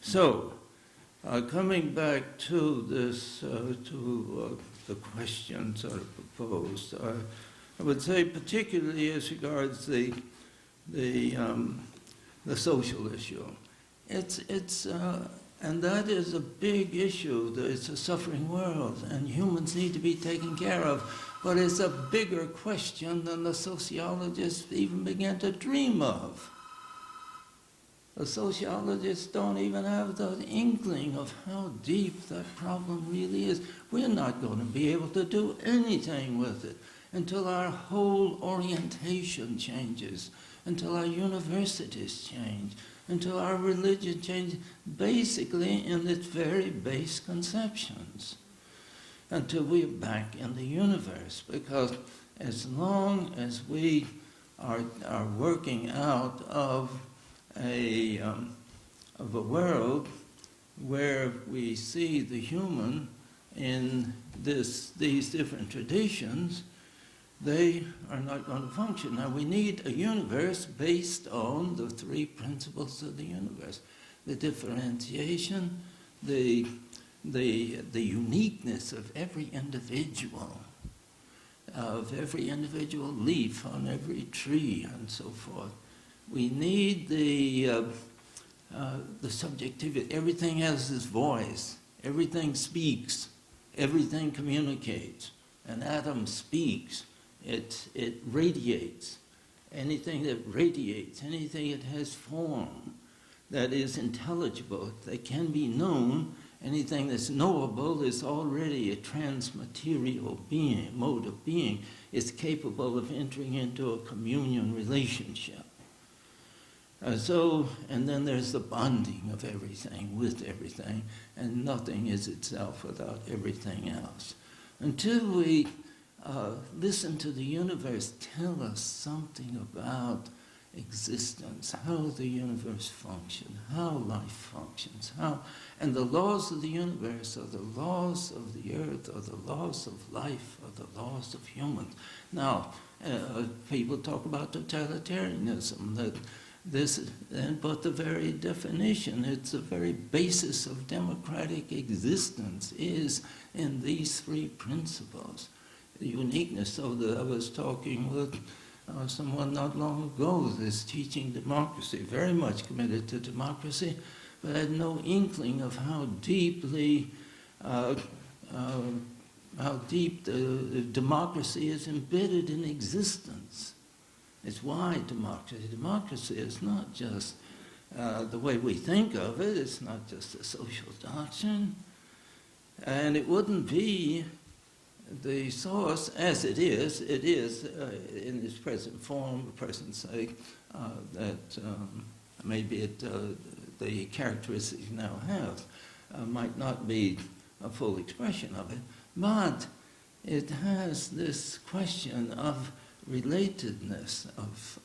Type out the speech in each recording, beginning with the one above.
So, coming back to this, the questions that are proposed, I would say particularly as regards the social issue, and that is a big issue. It's a suffering world, and humans need to be taken care of. But it's a bigger question than the sociologists even began to dream of. The sociologists don't even have the inkling of how deep that problem really is. We're not going to be able to do anything with it until our whole orientation changes, until our universities change, until our religion changes, basically in its very base conceptions, until we're back in the universe. Because as long as we are working out of a world where we see the human in these different traditions, they are not going to function. Now, we need a universe based on the three principles of the universe: the differentiation, the uniqueness of every individual leaf on every tree, and so forth. We need the subjectivity. Everything has its voice. Everything speaks. Everything communicates. An atom speaks. It radiates. Anything that radiates, anything that has form, that is intelligible, that can be known, anything that's knowable is already a transmaterial being, mode of being. It's capable of entering into a communion relationship. And then there's the bonding of everything with everything, and nothing is itself without everything else. Until we listen to the universe tell us something about existence, how the universe functions, how life functions, and the laws of the universe are the laws of the earth, are the laws of life, are the laws of humans. Now, people talk about totalitarianism, but the very definition, it's the very basis of democratic existence is in these three principles. The uniqueness of I was talking with someone not long ago that's teaching democracy, very much committed to democracy, but had no inkling of how deep the democracy is embedded in existence. It's why democracy. Democracy is not just the way we think of it. It's not just a social doctrine. And it wouldn't be the source as it is in its present form, for present sake, that maybe the characteristics it now has might not be a full expression of it, but it has this question of relatedness of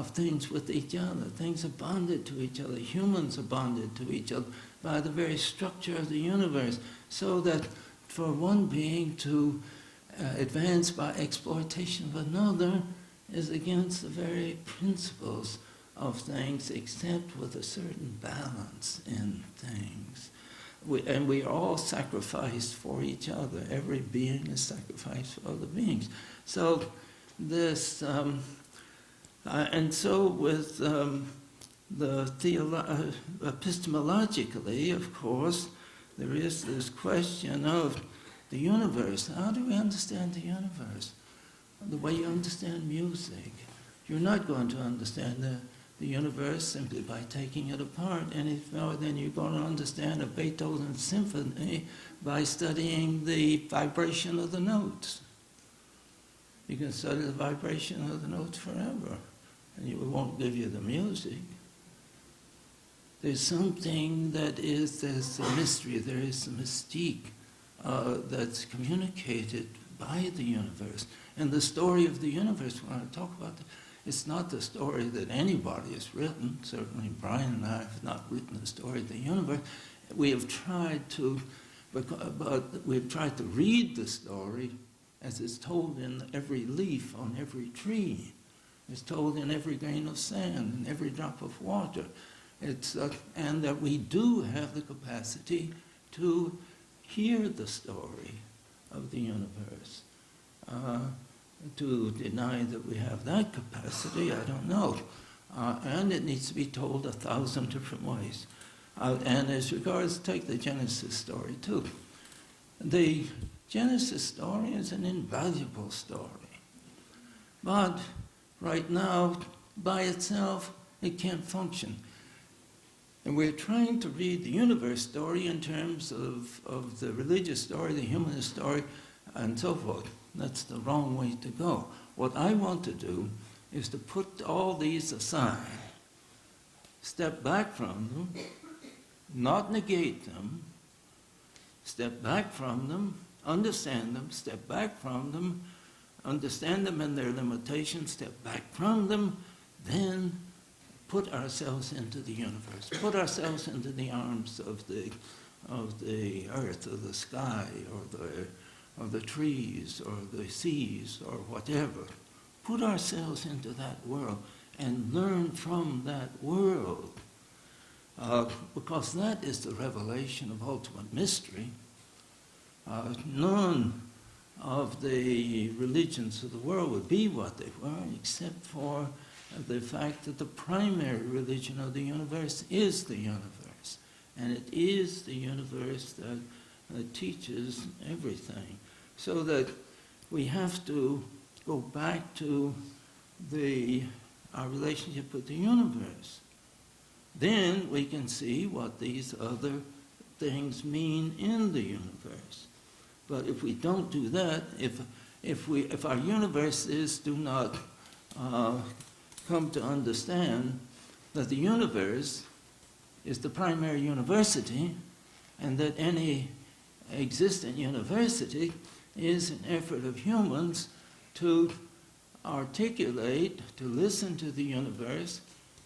things with each other. Things are bonded to each other. Humans are bonded to each other by the very structure of the universe, so that for one being to advance by exploitation of another is against the very principles of things, except with a certain balance in things. We are all sacrificed for each other. Every being is sacrificed for other beings. So this, and so with epistemologically, of course, there is this question of the universe. How do we understand the universe? The way you understand music. You're not going to understand the universe simply by taking it apart any more than you're going to understand a Beethoven symphony by studying the vibration of the notes. You can study the vibration of the notes forever, and it won't give you the music. There's something there's a mystery, there is a mystique that's communicated by the universe. And the story of the universe, when I talk about it, it's not the story that anybody has written. Certainly Brian and I have not written the story of the universe. We have tried to, but we've tried to read the story as it's told in every leaf on every tree. It's told in every grain of sand, in every drop of water. And that we do have the capacity to hear the story of the universe. To deny that we have that capacity, I don't know. And it needs to be told 1,000 different ways. And as regards, take the Genesis story too. The Genesis story is an invaluable story. But right now, by itself, it can't function. And we're trying to read the universe story in terms of the religious story, the humanist story, and so forth. That's the wrong way to go. What I want to do is to put all these aside, step back from them, not negate them, step back from them, understand them, step back from them, understand them and their limitations, step back from them, then put ourselves into the universe, put ourselves into the arms of the earth, or the sky, or the trees, or the seas, or whatever. Put ourselves into that world and learn from that world. Because that is the revelation of ultimate mystery. None of the religions of the world would be what they were, except for the fact that the primary religion of the universe is the universe. And it is the universe that teaches everything. So that we have to go back to our relationship with the universe. Then we can see what these other things mean in the universe. But if we don't do that, if our universes do not come to understand that the universe is the primary university, and that any existent university is an effort of humans to articulate, to listen to the universe,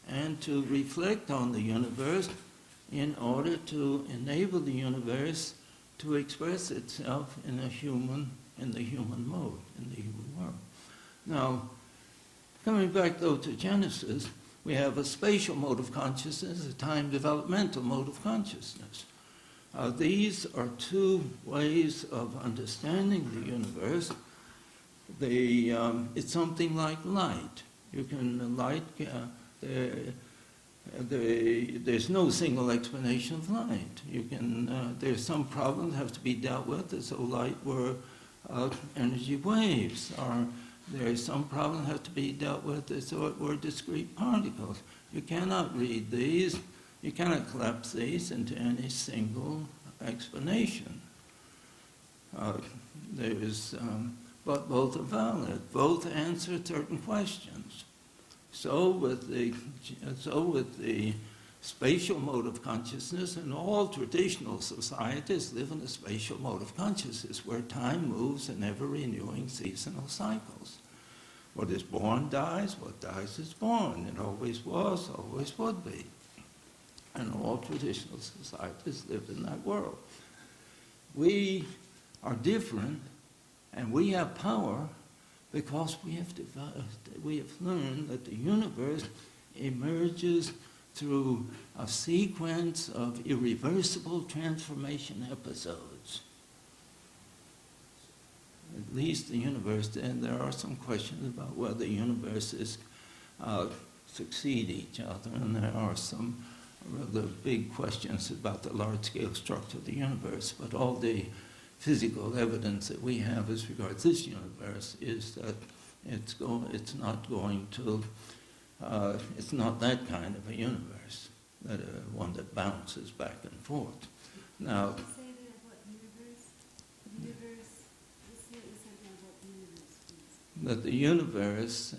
and to reflect on the universe in order to enable the universe to express itself in the human mode, in the human world. Now, coming back though to Genesis, we have a spatial mode of consciousness, a time developmental mode of consciousness. These are two ways of understanding the universe. It's something like light. You can light. There's no single explanation of light. There's some problems that have to be dealt with as though light were energy waves, or there's some problems that have to be dealt with as though it were discrete particles. You cannot read these. You cannot collapse these into any single explanation. But both are valid. Both answer certain questions. So with the spatial mode of consciousness, and all traditional societies live in a spatial mode of consciousness where time moves in ever-renewing seasonal cycles. What is born dies, what dies is born. It always was, always would be. And all traditional societies live in that world. We are different, and we have power because we have learned that the universe emerges through a sequence of irreversible transformation episodes. At least the universe, and there are some questions about whether universes succeed each other, and there are some rather big questions about the large-scale structure of the universe, but all the physical evidence that we have as regards this universe is that it's not that kind of a universe, one that bounces back and forth. Now, Say that what universe? Universe. Say something about universe, please. That the universe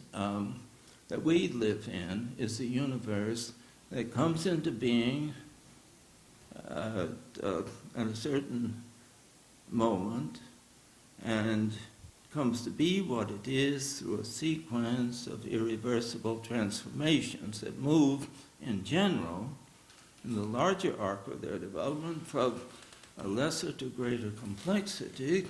that we live in is a universe that comes into being at a certain moment and comes to be what it is through a sequence of irreversible transformations that move in general in the larger arc of their development from a lesser to greater complexity,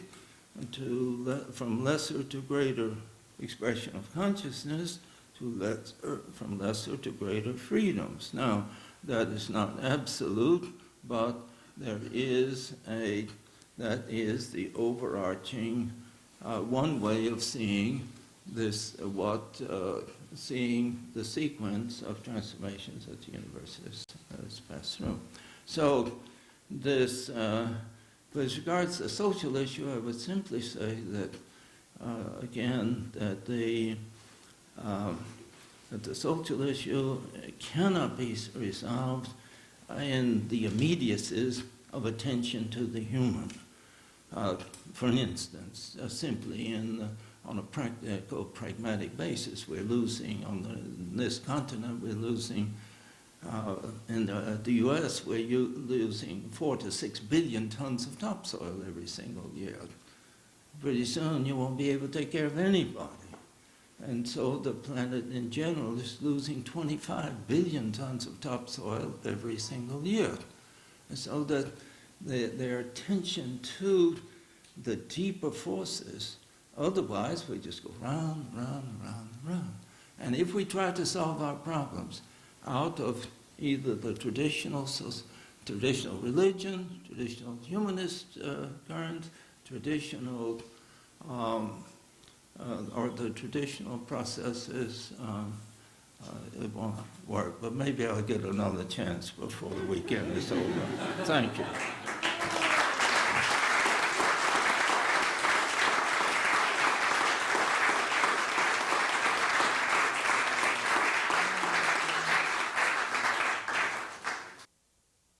from lesser to greater expression of consciousness, from lesser to greater freedoms. Now, that is not absolute, but there is that is the overarching one way of seeing this, seeing the sequence of transformations that the universe has passed through. So this, with regards to the social issue, I would simply say that, again, that the social issue cannot be resolved in the immediacies of attention to the human. For instance, simply on a practical, pragmatic basis, we're losing on this continent, we're losing in the U.S., we're losing 4 to 6 billion tons of topsoil every single year. Pretty soon you won't be able to take care of anybody. And so the planet in general is losing 25 billion tons of topsoil every single year. And so that their attention to the deeper forces, otherwise we just go round, round, round, round. And if we try to solve our problems out of either the traditional religion, traditional humanist current, traditional or the traditional processes, it won't work. But maybe I'll get another chance before the weekend is over. Thank you.